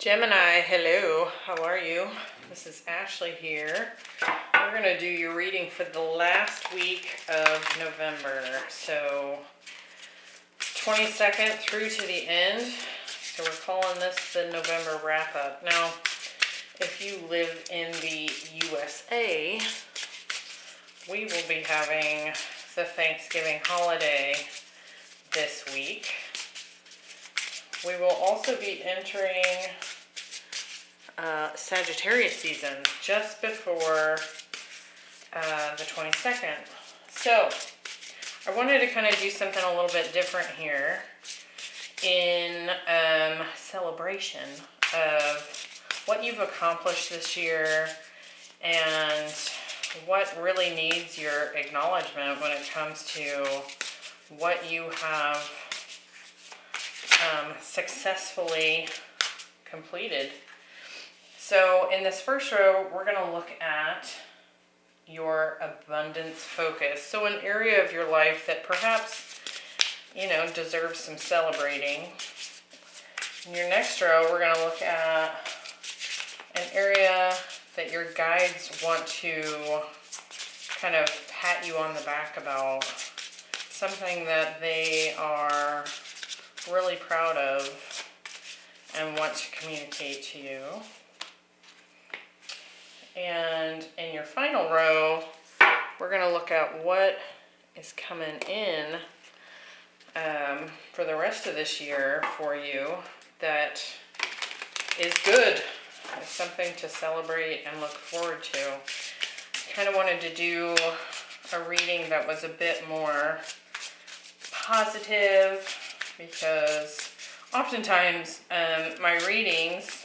Gemini, hello, how are you? This is Ashley here. We're going to do your reading for the last week of November. So 22nd through to the end. So we're calling this the November wrap up. Now, if you live in the USA, we will be having the Thanksgiving holiday this week. We will also be entering Sagittarius season just before the 22nd. So I wanted to kind of do something a little bit different here in celebration of what you've accomplished this year and what really needs your acknowledgement when it comes to what you have successfully completed. So in this first row, we're going to look at your abundance focus. So an area of your life that perhaps, deserves some celebrating. In your next row, we're going to look at an area that your guides want to kind of pat you on the back about. Something that they are really proud of and want to communicate to you. And in your final row, we're going to look at what is coming in for the rest of this year for you that is good. It's something to celebrate and look forward to. I kind of wanted to do a reading that was a bit more positive, because oftentimes my readings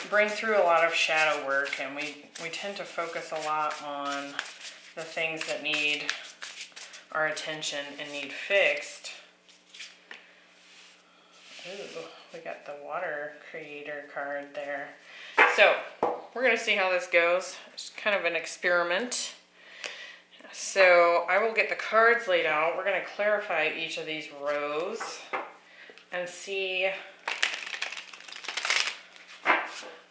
bring through a lot of shadow work, and we tend to focus a lot on the things that need our attention and need fixed. Ooh, we got the water creator card there. So we're going to see how this goes. It's kind of an experiment. So I will get the cards laid out. We're going to clarify each of these rows and see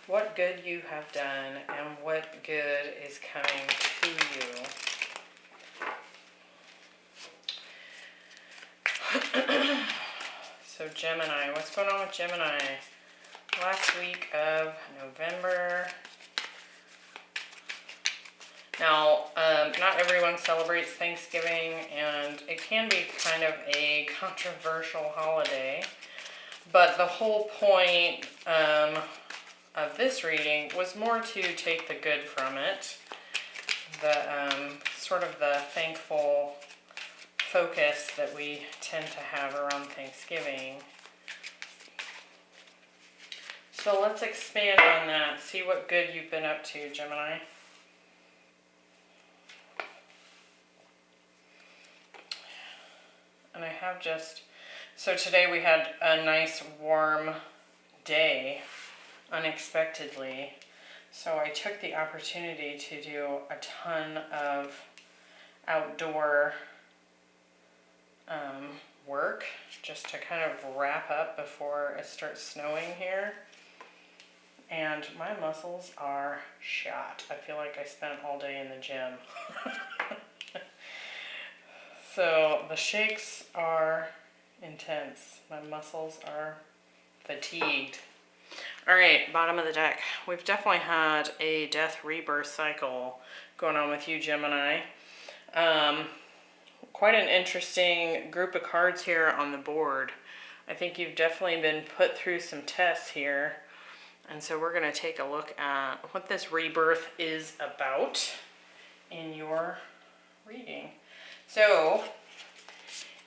what good you have done and what good is coming to you. So Gemini, what's going on with Gemini? Last week of November. Now, not everyone celebrates Thanksgiving, and it can be kind of a controversial holiday, but the whole point of this reading was more to take the good from it, the sort of the thankful focus that we tend to have around Thanksgiving. So let's expand on that, see what good you've been up to, Gemini. And I have so today we had a nice warm day, unexpectedly. So I took the opportunity to do a ton of outdoor work, just to kind of wrap up before it starts snowing here. And my muscles are shot. I feel like I spent all day in the gym. So the shakes are intense. My muscles are fatigued. All right, bottom of the deck. We've definitely had a death rebirth cycle going on with you, Gemini. Quite an interesting group of cards here on the board. I think you've definitely been put through some tests here. And so we're going to take a look at what this rebirth is about in your reading. So,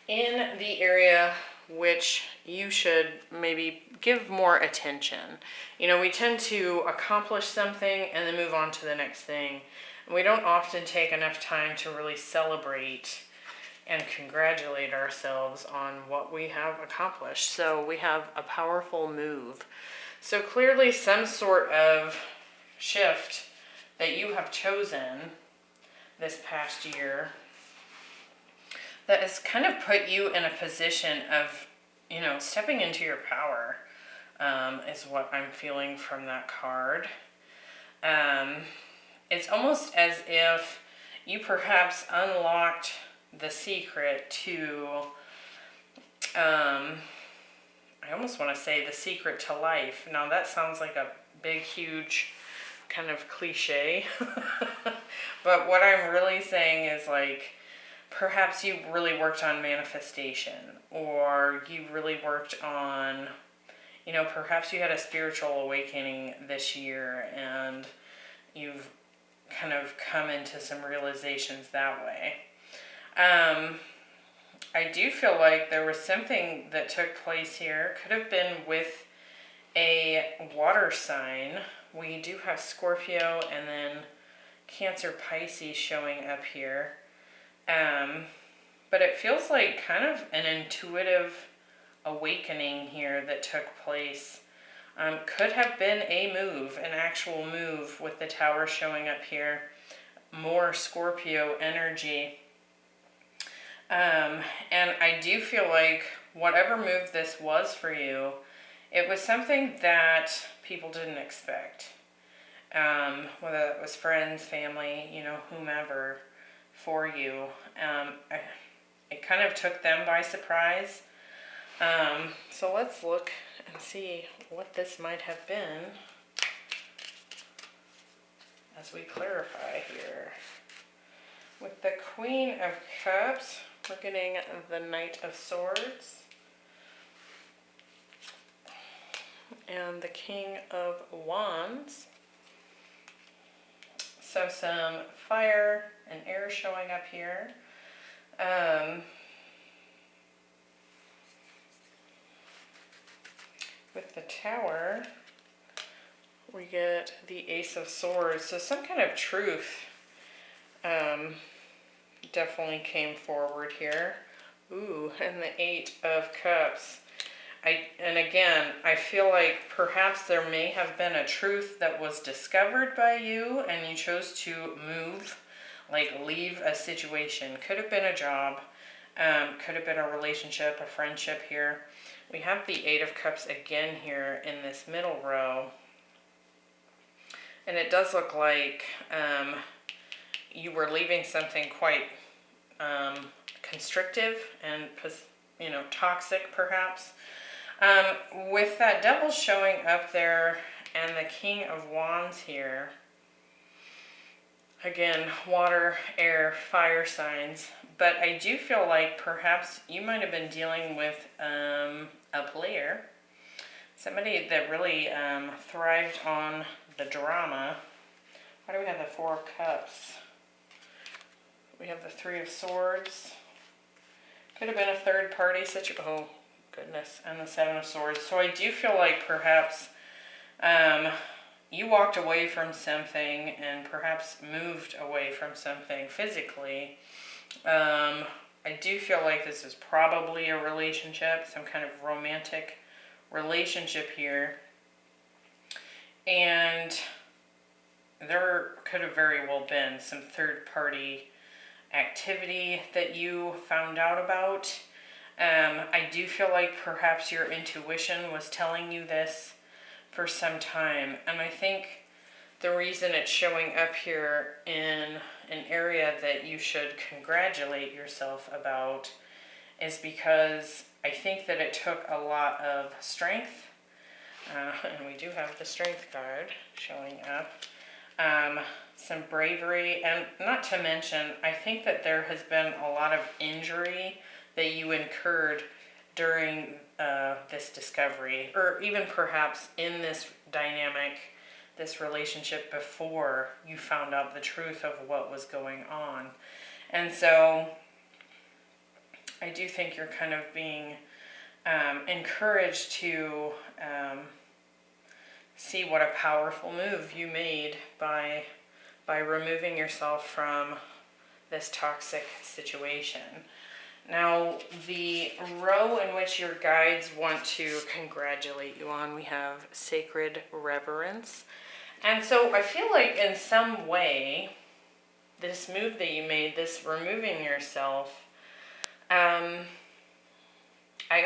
in the area which you should maybe give more attention. We tend to accomplish something and then move on to the next thing. And we don't often take enough time to really celebrate and congratulate ourselves on what we have accomplished. So we have a powerful move. So clearly some sort of shift that you have chosen this past year that has kind of put you in a position of, stepping into your power, is what I'm feeling from that card. It's almost as if you perhaps unlocked the secret to, I almost want to say the secret to life. Now that sounds like a big, huge kind of cliche, but what I'm really saying is like, perhaps you really worked on manifestation, or you really worked on, you know, perhaps you had a spiritual awakening this year and you've kind of come into some realizations that way. I do feel like there was something that took place here. Could have been with a water sign. We do have Scorpio and then Cancer, Pisces showing up here. But it feels like kind of an intuitive awakening here that took place. Could have been a move, an actual move, with the Tower showing up here. More Scorpio energy. And I do feel like whatever move this was for you, it was something that people didn't expect. Whether it was friends, family, you know, whomever for you. It kind of took them by surprise. So let's look and see what this might have been as we clarify here. With the Queen of Cups, we're getting the Knight of Swords and the King of Wands. So some fire and air showing up here. With the Tower, we get the Ace of Swords. So some kind of truth definitely came forward here. Ooh, and the Eight of Cups. And again, I feel like perhaps there may have been a truth that was discovered by you and you chose to move, like leave a situation. Could have been a job, could have been a relationship, a friendship here. We have the Eight of Cups again here in this middle row. And it does look like you were leaving something quite constrictive and, you know, toxic perhaps. With that Devil showing up there and the King of Wands here, again, water, air, fire signs, but I do feel like perhaps you might have been dealing with a player, somebody that really thrived on the drama. Why do we have the Four of Cups? We have the Three of Swords. Could have been a third party situation. Oh, goodness. And the Seven of Swords. So I do feel like perhaps you walked away from something and perhaps moved away from something physically. I do feel like this is probably a relationship, some kind of romantic relationship here. And there could have very well been some third party activity that you found out about. I do feel like perhaps your intuition was telling you this for some time. And I think the reason it's showing up here in an area that you should congratulate yourself about is because I think that it took a lot of strength. And we do have the Strength card showing up. Some bravery, and not to mention, I think that there has been a lot of injury that you incurred during this discovery, or even perhaps in this dynamic, this relationship before you found out the truth of what was going on. And so I do think you're kind of being encouraged to see what a powerful move you made by removing yourself from this toxic situation. Now, the row in which your guides want to congratulate you on, we have Sacred Reverence. And so I feel like in some way, this move that you made, this removing yourself, I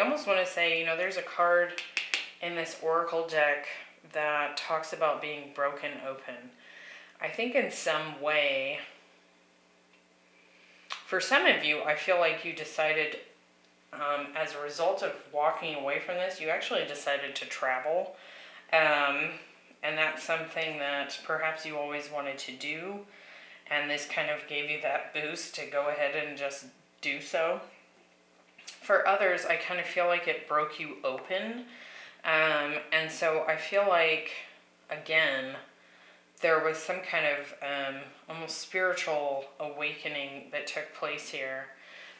almost want to say, you know, there's a card in this oracle deck that talks about being broken open. I think in some way, for some of you, I feel like you decided, as a result of walking away from this, you actually decided to travel. And that's something that perhaps you always wanted to do. And this kind of gave you that boost to go ahead and just do so. For others, I kind of feel like it broke you open. And so I feel like, again, there was some kind of almost spiritual awakening that took place here,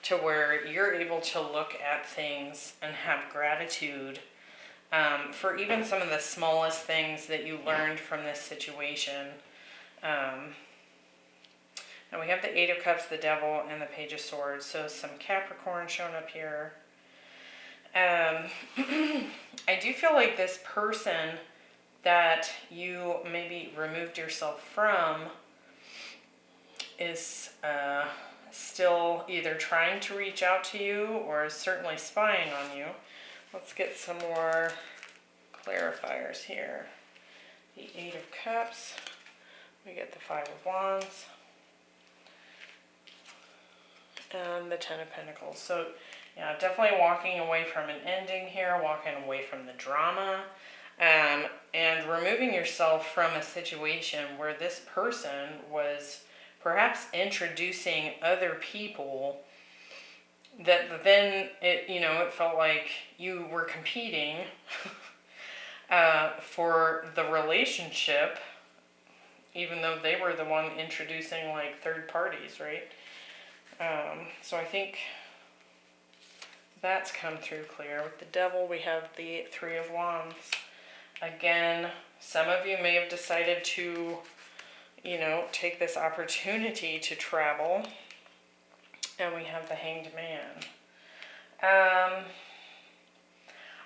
to where you're able to look at things and have gratitude for even some of the smallest things that you learned from this situation. And we have the Eight of Cups, the Devil, and the Page of Swords. So some Capricorn shown up here. I do feel like this person that you maybe removed yourself from is still either trying to reach out to you or is certainly spying on you. Let's get some more clarifiers here. The Eight of Cups. We get the Five of Wands. And the Ten of Pentacles. So, yeah, definitely walking away from an ending here, walking away from the drama, and removing yourself from a situation where this person was perhaps introducing other people that then it felt like you were competing for the relationship, even though they were the one introducing like third parties, right? So I think that's come through clear. With the Devil, we have the Three of Wands. Again, some of you may have decided to, take this opportunity to travel. And we have the Hanged Man.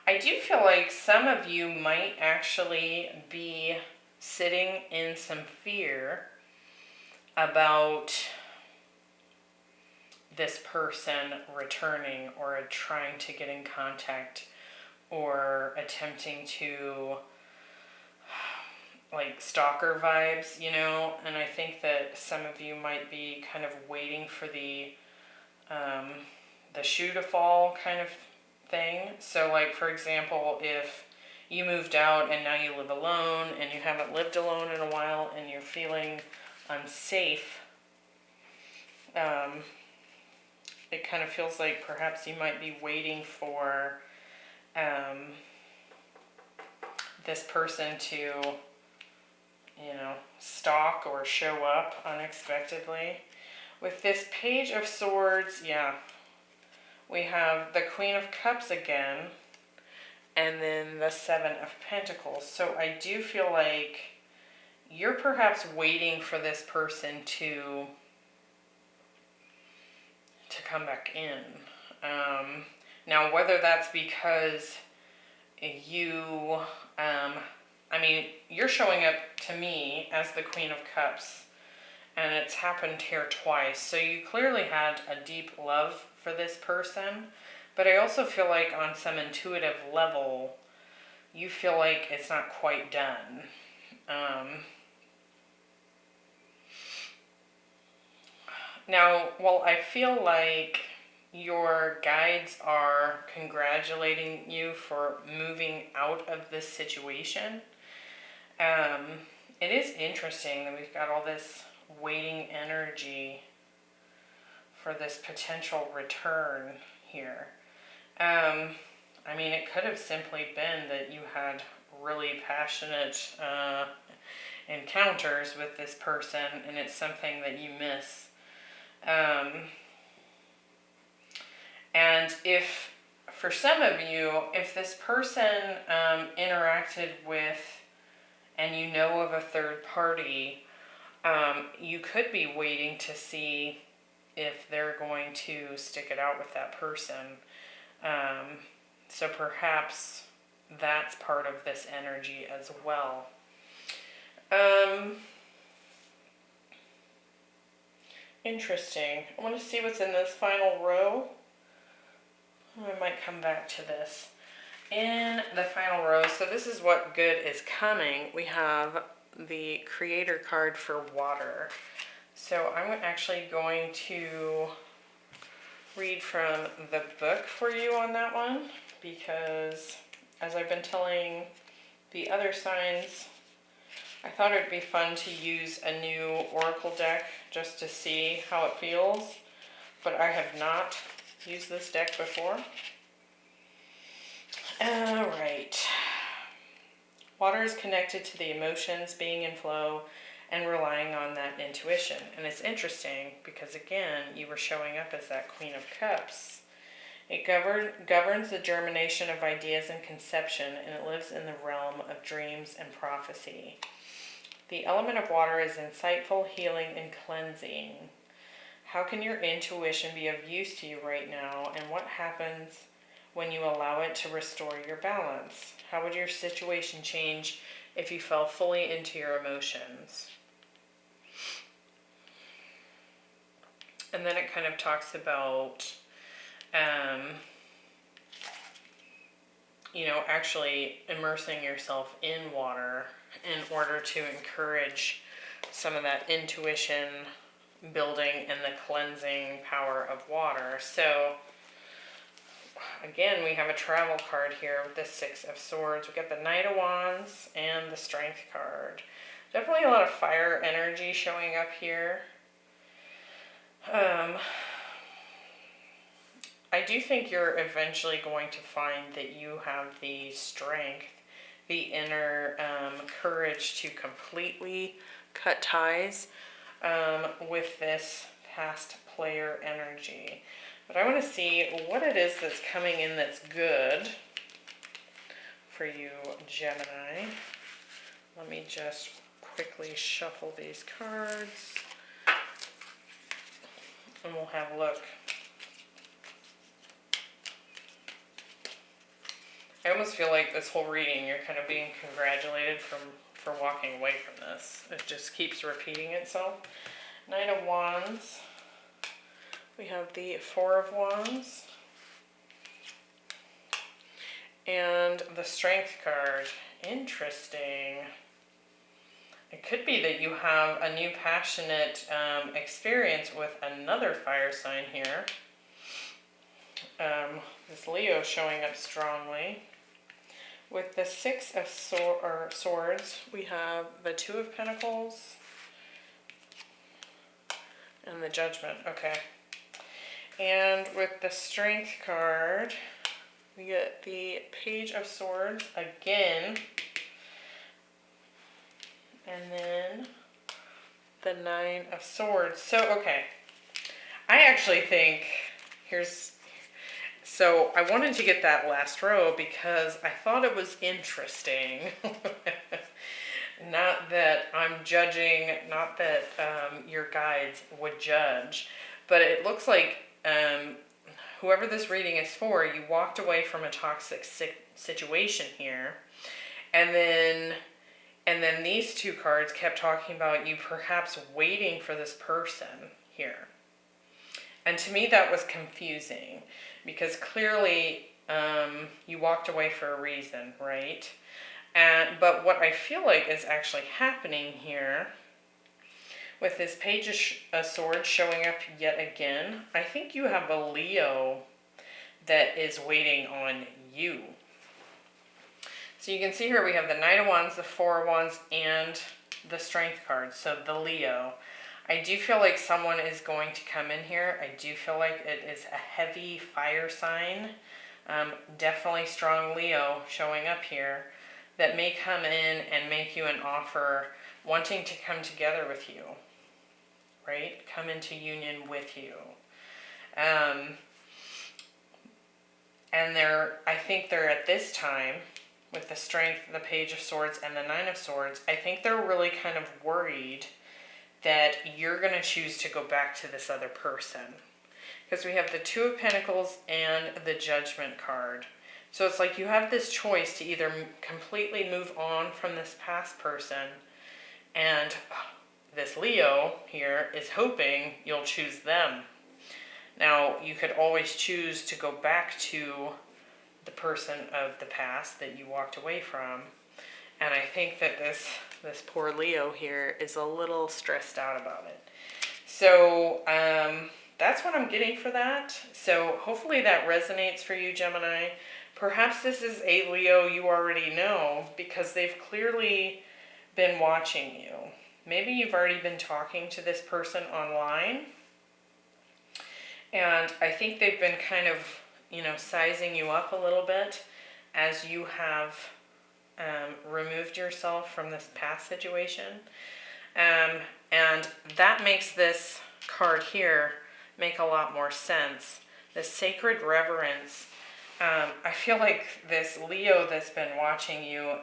I do feel like some of you might actually be sitting in some fear about this person returning or trying to get in contact or attempting to, like, stalker vibes, and I think that some of you might be kind of waiting for the shoe to fall kind of thing. So, like, for example, if you moved out and now you live alone and you haven't lived alone in a while and you're feeling unsafe, it kind of feels like perhaps you might be waiting for this person to, stalk or show up unexpectedly. With this Page of Swords, yeah, we have the Queen of Cups again, and then the Seven of Pentacles. So I do feel like you're perhaps waiting for this person to come back in. Now, whether that's because you, you're showing up to me as the Queen of Cups, and it's happened here twice. So you clearly had a deep love for this person, but I also feel like on some intuitive level, you feel like it's not quite done. Now, while I feel like your guides are congratulating you for moving out of this situation, it is interesting that we've got all this waiting energy for this potential return here. It could have simply been that you had really passionate encounters with this person and it's something that you miss. And if, for some of you, if this person interacted with, and you know of a third party, you could be waiting to see if they're going to stick it out with that person. So perhaps that's part of this energy as well. Interesting. I want to see what's in this final row. I might come back to this. In the final row, so this is what good is coming. We have the Creator card for water. So I'm actually going to read from the book for you on that one, because as I've been telling the other signs, I thought it would be fun to use a new oracle deck just to see how it feels, but I have not used this deck before. Alright. Water is connected to the emotions, being in flow, and relying on that intuition. And it's interesting because, again, you were showing up as that Queen of Cups. It governs the germination of ideas and conception, and it lives in the realm of dreams and prophecy. The element of water is insightful, healing, and cleansing. How can your intuition be of use to you right now, and what happens when you allow it to restore your balance? How would your situation change if you fell fully into your emotions? And then it kind of talks about, actually immersing yourself in water in order to encourage some of that intuition building and the cleansing power of water. So again, we have a travel card here with the Six of Swords. We got the Knight of Wands and the Strength card. Definitely a lot of fire energy showing up here. I do think you're eventually going to find that you have the strength, the inner courage to completely cut ties with this past player energy. But I want to see what it is that's coming in that's good for you, Gemini. Let me just quickly shuffle these cards and we'll have a look. I almost feel like this whole reading you're kind of being congratulated for walking away from this. It just keeps repeating itself. Knight of Wands. We have the Four of Wands. And the Strength card. Interesting. It could be that you have a new passionate experience with another fire sign here. This Leo showing up strongly. With the Six of Swords, we have the Two of Pentacles and the Judgment. Okay. And with the Strength card, we get the Page of Swords again. And then the Nine of Swords. So, okay. I actually think, so I wanted to get that last row because I thought it was interesting. Not that I'm judging, not that your guides would judge, but it looks like whoever this reading is for, you walked away from a toxic situation here, and then these two cards kept talking about you perhaps waiting for this person here. And to me that was confusing because clearly you walked away for a reason, right? But what I feel like is actually happening here with this Page of Swords showing up yet again, I think you have a Leo that is waiting on you. So you can see here we have the Knight of Wands, the Four of Wands, and the Strength card. So the Leo. I do feel like someone is going to come in here. I do feel like it is a heavy fire sign. Definitely strong Leo showing up here that may come in and make you an offer wanting to come together with you. Right? Come into union with you. And I think they're at this time, with the Strength, the Page of Swords, and the Nine of Swords, I think they're really kind of worried that you're going to choose to go back to this other person. Because we have the Two of Pentacles and the Judgment card. So it's like you have this choice to either completely move on from this past person, and this Leo here is hoping you'll choose them. Now, you could always choose to go back to the person of the past that you walked away from. And I think that this poor Leo here is a little stressed out about it. So that's what I'm getting for that. So hopefully that resonates for you, Gemini. Perhaps this is a Leo you already know because they've clearly been watching you. Maybe you've already been talking to this person online. And I think they've been kind of, sizing you up a little bit as you have removed yourself from this past situation. And that makes this card here make a lot more sense. The sacred reverence. I feel like this Leo that's been watching you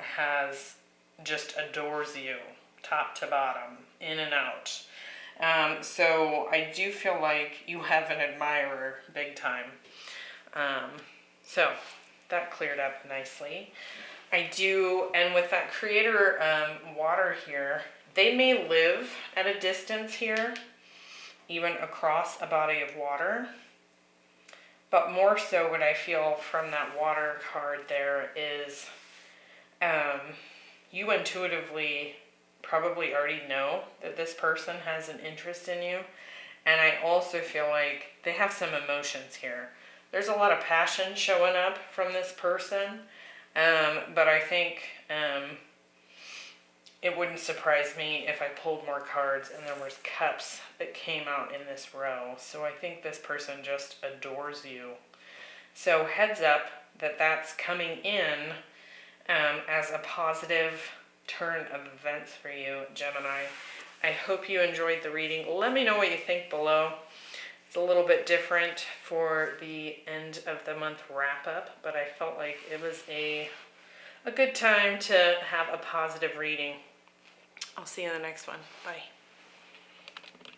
just adores you, top to bottom, in and out. So I do feel like you have an admirer big time. So that cleared up nicely. I do, and with that creator water here, they may live at a distance here, even across a body of water. But more so what I feel from that water card there is you intuitively probably already know that this person has an interest in you. And I also feel like they have some emotions here. There's a lot of passion showing up from this person. But I think it wouldn't surprise me if I pulled more cards and there was cups that came out in this row. So I think this person just adores you. So heads up that that's coming in as a positive turn of events for you, Gemini. I hope you enjoyed the reading. Let me know what you think below. It's a little bit different for the end of the month wrap up, but I felt like it was a good time to have a positive reading. I'll see you in the next one. Bye.